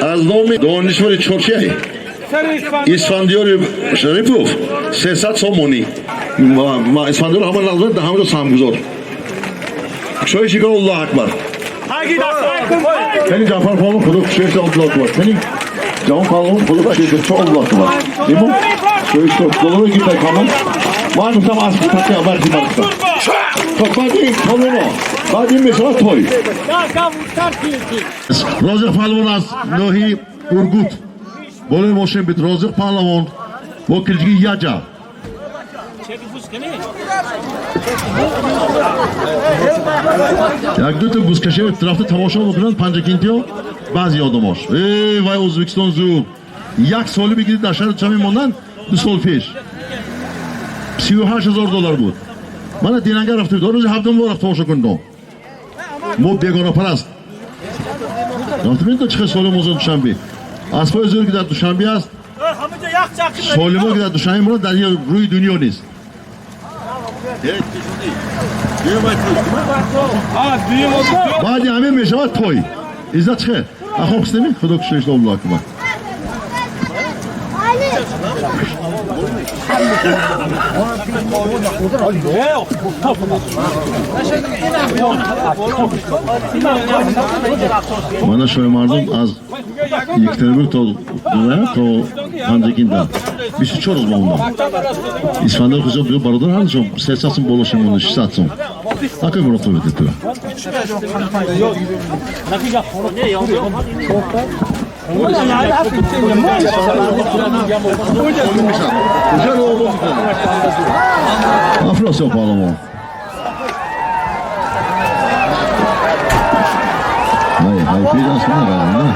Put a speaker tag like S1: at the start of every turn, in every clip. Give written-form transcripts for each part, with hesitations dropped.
S1: از نام دانشور چرچی اسفندیار شریفوف 300 سومونی ما اسفندیار همه نظر ده همه سامگذار شوی شکر الله اکبر بنی جعفر پالون خدا شیشت الله اکبر بنی جوان پالون خدا شیشت چه الله اکبر دیمو شوی شکر دلوی گیت کامل ما گفتم از تاکی آور دیمار کن خب بعد این پالونو بعد این مثلا توی روزق پالون از نوحی ارگوت بوله باشیم بید روزق پالون با کلجگی یاجا یک دو تا گوزکشه طرفت تماشا بکنند پنجکینتیو بعضی آدماش ای وای ازبکستان زو یک سالی بگیرید در شهر چمی موندن 2 سال پیش 38,000 دلار بود من دیننگه رفتم دو روز هفتم بار رفت تماشا کردم ما بیگانه پرست رفتم این تا چه سال موزه دوشنبه اسبای زور که در دوشنبه است سالی ما که در دوشنبه موندن در روی دنیا نیست بعد همه میشود توی عزت چه؟ اخواب کستمی؟ خدا کشش الله اکبر من شوی مردم از یکتربرگ تا دونه تا پنجکینده 24 روز موندم اسفندیار کجا بیو برادر هستم 300 سوم بالا شمونده 600 سوم اکه گرفته بده تو افراس یا پالمان های پیداست من قرار نه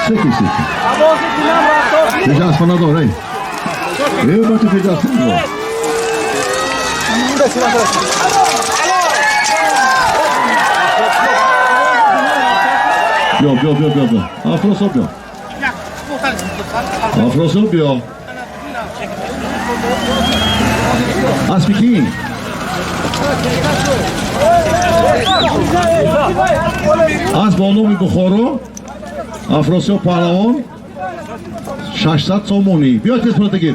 S1: سکی پیداست من داره ای با تو پیداست من داره بیا افراسو بیا اسپیکین از بانوی بخارا افراسو پهلوان 600 سومونی بیا تیز پرده گیر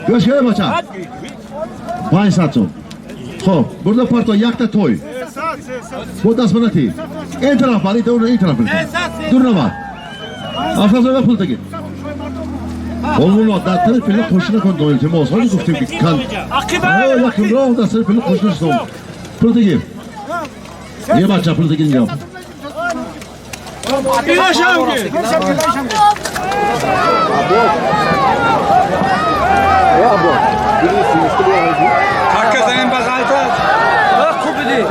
S1: بیا شکره بچه 500 سوم خب برده پرتا یک تا توی بود دست بناتی این طرف بر این طرف دور نمار افراسو بیا پرده گیر والله در طرف پله خوشی نکن دو التماس حالی گفتیم که کن یکم راه در طرف پله خوش نشتم پل دیگه یه بچه پل دیگه اینجا
S2: حق زنین بغلتا خوب بدی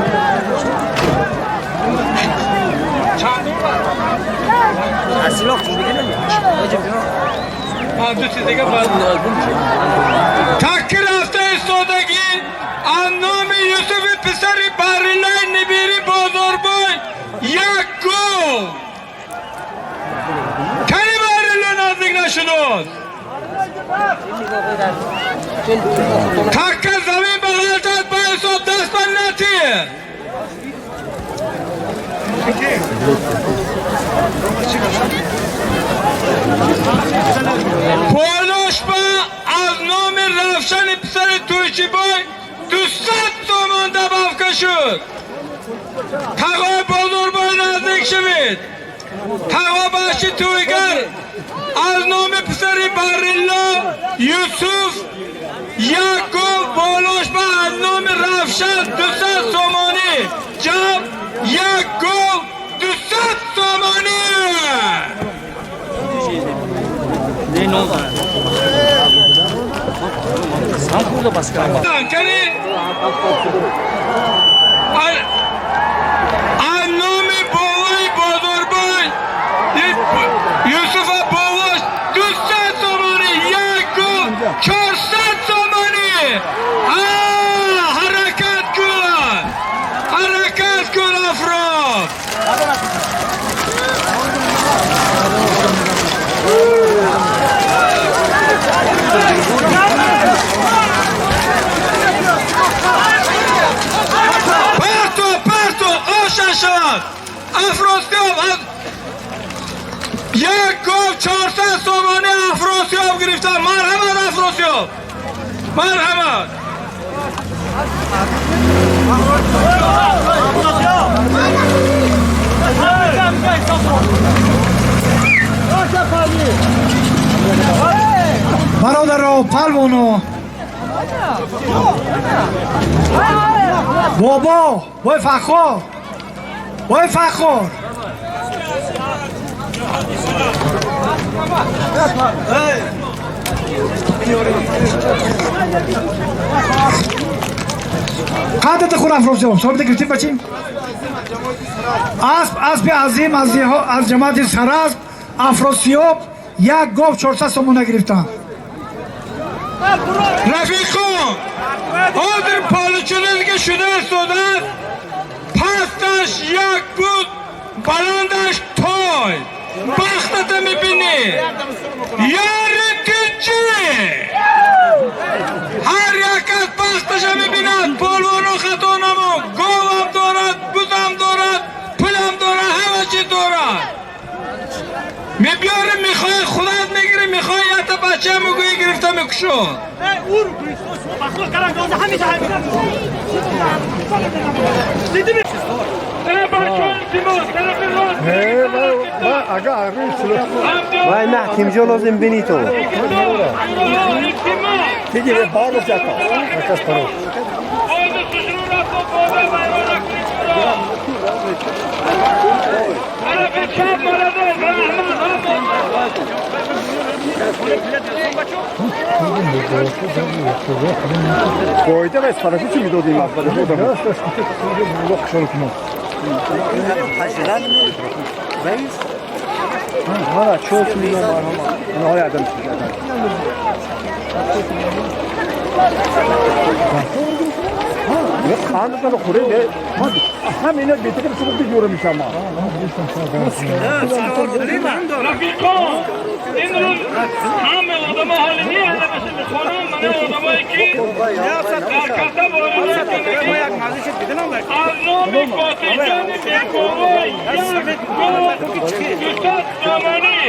S2: تک رفته استادگی از نام یوسف پسر بریلای نبیری بازاربای یک گل کنی بریلا نزدیک نشدود تک زمین بغلتت با حساب دست بر نتیر پولوش با از نام رفشن پسر تویچی بای 200 تومان دبافکه شد تقوی بازار بای نزدیک شوید تقوی باشی تویگر از نام پسر بریلا یوسف یک گل پولوش با از نام رفشن 200 تومانی جب یک گل 200 تومانی نام بابای بازاربای یوسف باباش 200 تومانی یک گل 400 تومانی حرکت کن افراد مرحمت افراسیاب یک گاو 400 تومانی افراسیاب گرفتم. مرحمت افراسیاب، مرحمت.
S3: برادر پلوانو بابا وای فخور، وای فخور. قدرت خور افراسیاب ثابت گرفتیم بچیم. اسب عظیم از جماعت سراسب افراسیاب یک گاو 400 تومان گرفتن.
S2: رفیقان حاضر پالچونه که شده استودن، پستش یک بود، بلندش تای. بختت میبینی یاری که هر یک از بختش میبیند. پالوان و خطا نمو، گاوم دارد، بزم دارد، پلم دارد، همه چی دارد. میبیاره میخوای خودت میگیری، میخوای یه تا بچه مگوی گرفته میکشون.
S4: وای نه تیمجا لازم بینی تو دیگه بالا جاتا اکاس پرو koyda ve tarafı için bir dodayım aslında bu da. Yok şunu kim? Taşıran reis. Ha çok iyi var ama. Ne yardım Yok kanunda da kuru ne? Hem yine bitirip çıkıp gidiyorum inşallah.
S2: Rafiqon, این روز همه آدم حالی نیه نمیشه میخونم. من آدم که در کسا باید از نام فاتح جان بیرگوه یک گو 200 تومانی،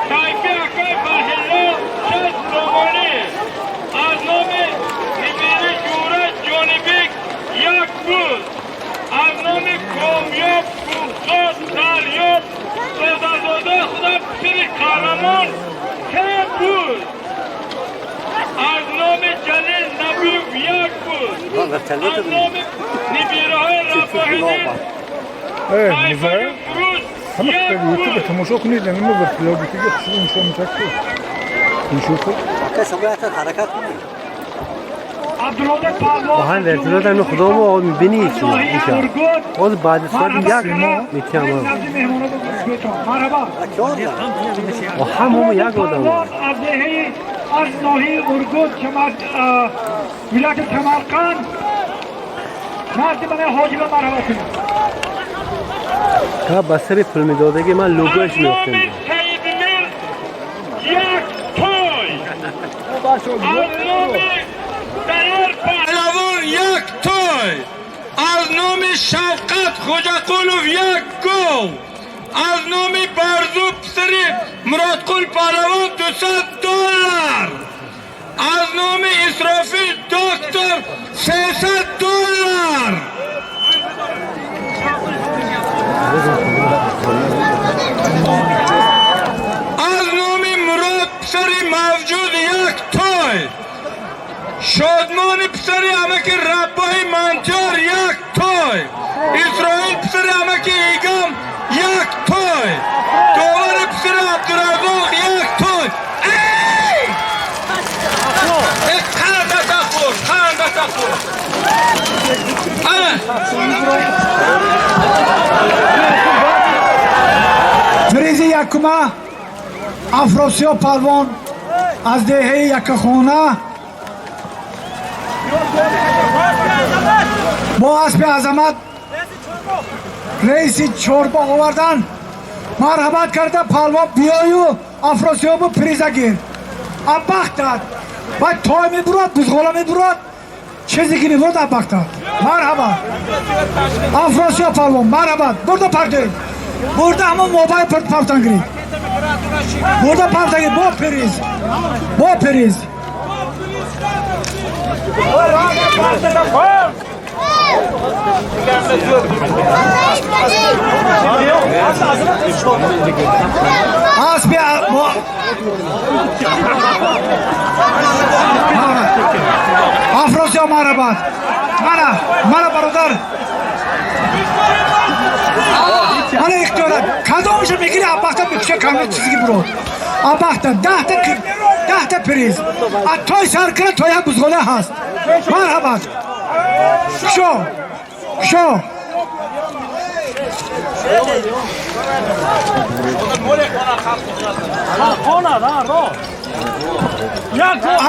S2: تایفی اکای فرحلا 60 تومانی، از نام نبیری جوره جانبیک یک بود، از نام کامیاب کوفزاد دریاب سازازاده خدا پسر قهرمان که بود، از نام جلیل نبیوف یک بود، از نام نبیره های رفاهیدین تایفه فروش یک بود.
S3: تماشا کنید نمیمه برخلاقی که خشون نشون میتکتو نشوفه
S4: سبایت حرکت کنید
S3: عبدالعاده پهلوان
S4: واقعا ورتیلا در خدا ما میبینی چی میشه باز بعد از یک میتونم
S3: مرحبا
S4: و همون یک آدم
S3: از دهه از ناحیه ارگود ولایت سمرقند مرد من حاجی به مرحبا کنید.
S4: که بسر فیلم داده که من لوگوش میفتم
S2: یک توی از نام در پهلوان یک توی، از نام شوقت خوجقلوف یک گو، از نام برزو پسری مرادقل پهلوان $200، از نام اسرافیل دکتر $300. از نام مراد پسری موجود یک توی، شادمان پسری امک ربای منتر یک توی، اسرائیل پسری امک ایگام یک توی، داور پسری عبدالرزاق یک توی. ای! خندت اخور، خندت اخور.
S3: فریز یکمه افراسیاب پهلوان از دهه یکخانه با اسب عظمت رئیس چوربا آوردن. مرحمت کرده پهلوان بیایو افراسیاب پریزه گیر اب بخت داد باید تای میبرد بزغالا میبرد Çizgini burada baktı. Merhaba. Afrosya Palvon, merhaba. Burada partayım. Burada ama mobil parttan gireyim. Burada partayım. Bu priz. Bu priz. Az bir Afrosya merhaba. Mana برادر. Mana ihtiyarlar. Kadınmışım ikili abakta bir küçük kanlı çizgi bro. Abakta 10 ta priz. Toy sarkına toya buzgola hast. Merhaba. Şo.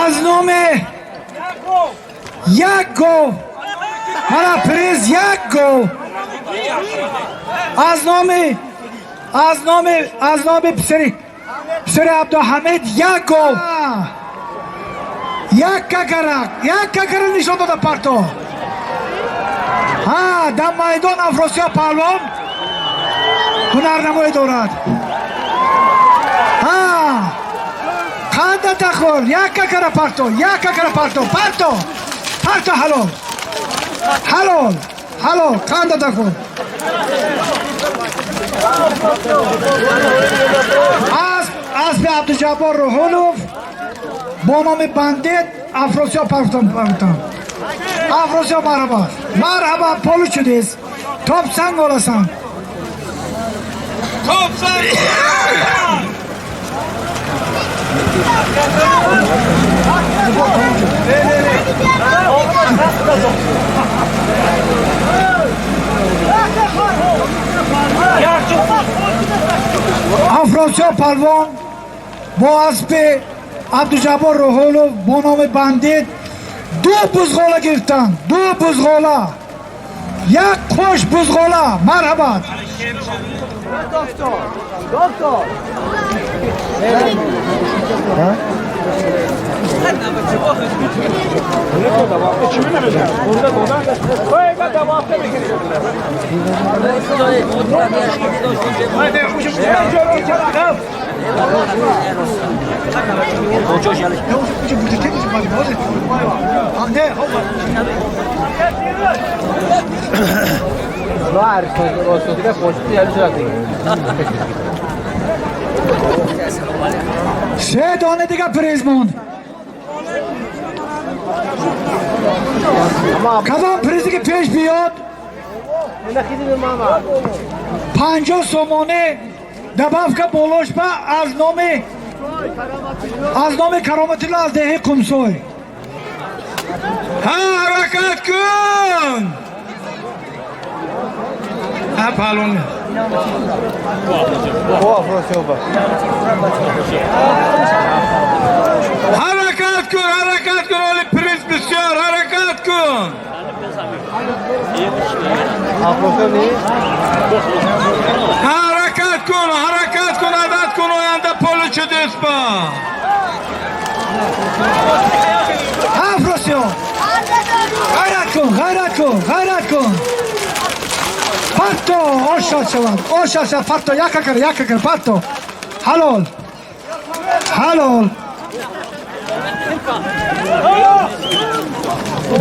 S3: از نام یک گو مرا پریز یک گو از نام پسر عبدالحمید یک گو یک ککرک نشان داده پرتو در میدان افراسیاب پهلوان هنرنمایی دارد خنده تخور یک ککر پرتو حلال خنده تخور اسب عبدالجبار روحانوف با نام بندیت افراسیاب پهلوان افراسیاب مرحبا پولو شدیست توپ سنگ آلسان افراسیاب پهلوان با اسب عبدالجبار روحانوف با نام بندیت 2 بزغاله گرفتن 2 بزغاله یک خوش بزغاله مرحبا دکتر سه دانه دیگه پریز موند کدام پریزی که پیش بیاد 50 سومانه دبافکه بولوش با از نام کرامت الله از دهه قمسوی
S2: حرکت کن پهلوان حرکت کن ولی پریز بسیار حرکت کن حرکت کن عدد کن آینده پولو چه دست با
S3: افراسیاب غیرت کن پرتو آشاد شود پرتو یک ککر پرتو حلال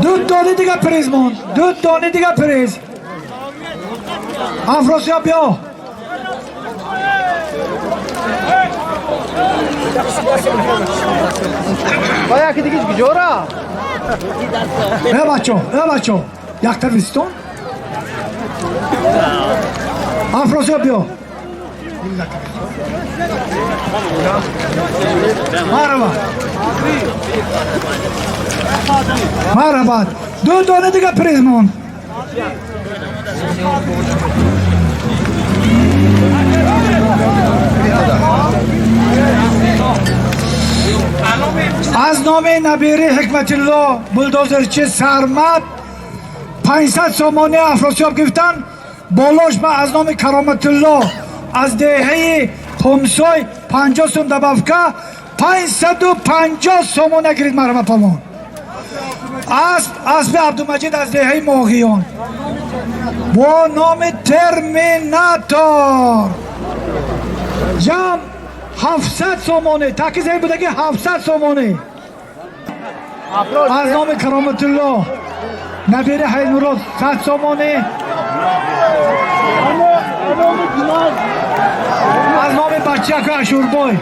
S3: 2 دانه دیگه پریز موند 2 دانه دیگه پریز افراسیاب بیا
S4: باید که دیگه جورا
S3: بچه یک ترویستون افراسیاب بیا مرحبا 2 دانه دیگه پریز موند از نام نبیره حکمت الله بلدوزرچی سرمد 500 سومانه افراسیاب گرفتن بالاش با از نام کرامت الله از دهه خمسوی 50 سوم دبافکه 550 سومانه گرید مرحبا پالمان اسب عبدالمجید از دهه ماهیان با نام ترمیناتور جمع 700 سومانه تاکیزه بوده که 700 سومانه از نام کرامت الله نبیر حینورات 100 سومانه از نام بچه اشوربای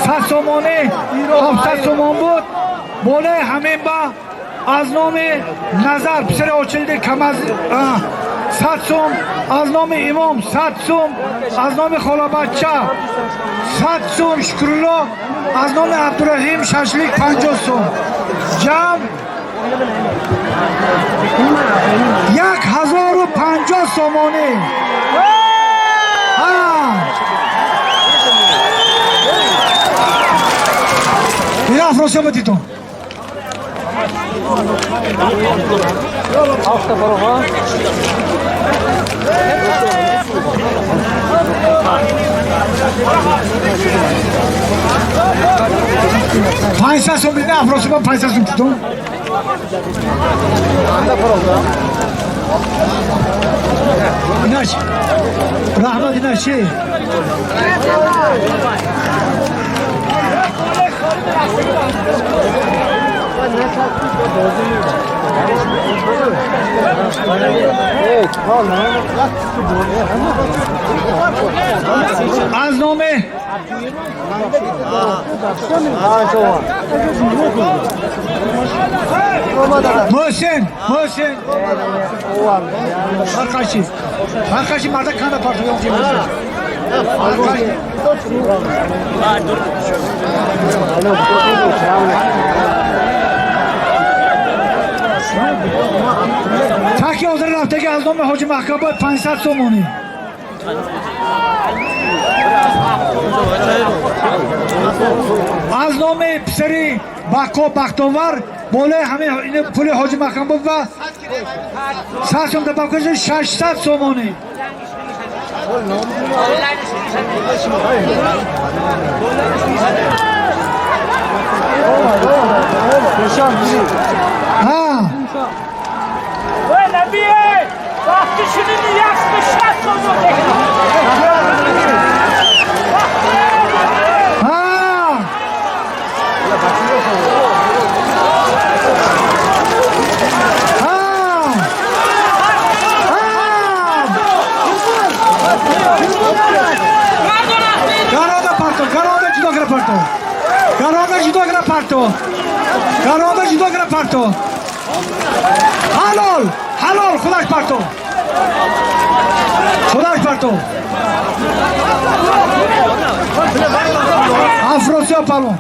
S3: 100 سومانه 700 سومان بود بوله همین با از نام نظر پسر آچلده کم از 100 سوم از نام امام 100 سوم از نام خالا بچه 100 سوم شکرالله از نام عبدالرحیم ششلیک 50 سوم جمع 1050 سومانه این افراسیاب دیتون پایسا سوم بیدن افراسیاب پایسا سوم دیتون ایناش رحمت ایناش چی؟ از نام محسن فرقشی مرده کنده پارتویان چی محسن تاکی حاضر رفته که از نام حاج محکم باید 500 سومانی از نام پسری بکو بختاور باله همه پول حاج محکم بود و 100 سوم دباب کشید 600 سومانی Garanda parto. Halal, خودش parto. افراسیاب پهلوان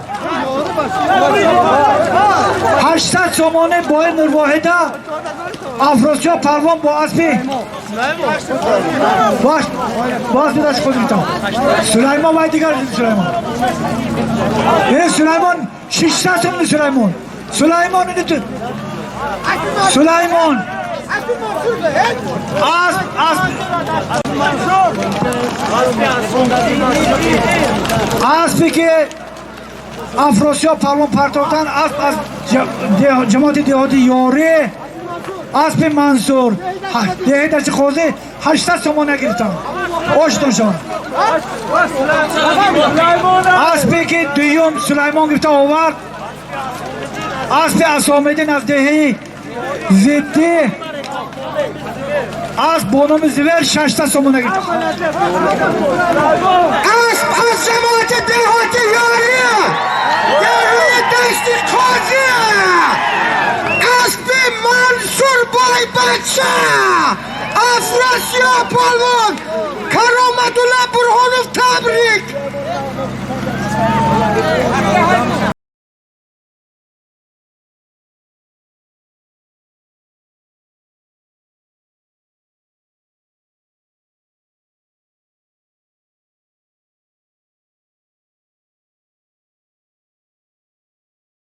S3: 800 سومانه با نور واحده افراسیاب پهلوان با اسبی باش دست خود میتام سلیمان باید دیگر سلیمان 600 سومانه سلیمان اسبی که افراسیاب پهلوان پرتافتن اسب از جماعت دهاتی یاره اسب منصور دهه درچه خوزه 800 سومانه گرفتن آشتون شد اسبی که دویم سلیمان گرفته آورد اسب اسامدین از دهه زده اسب بانام زور 600 سومانه گرفته اسب از جماعت دهاتی یاره یاره دشتی قاضی اسب منصور بای بچه افراسیاب پهلوان کرامت الله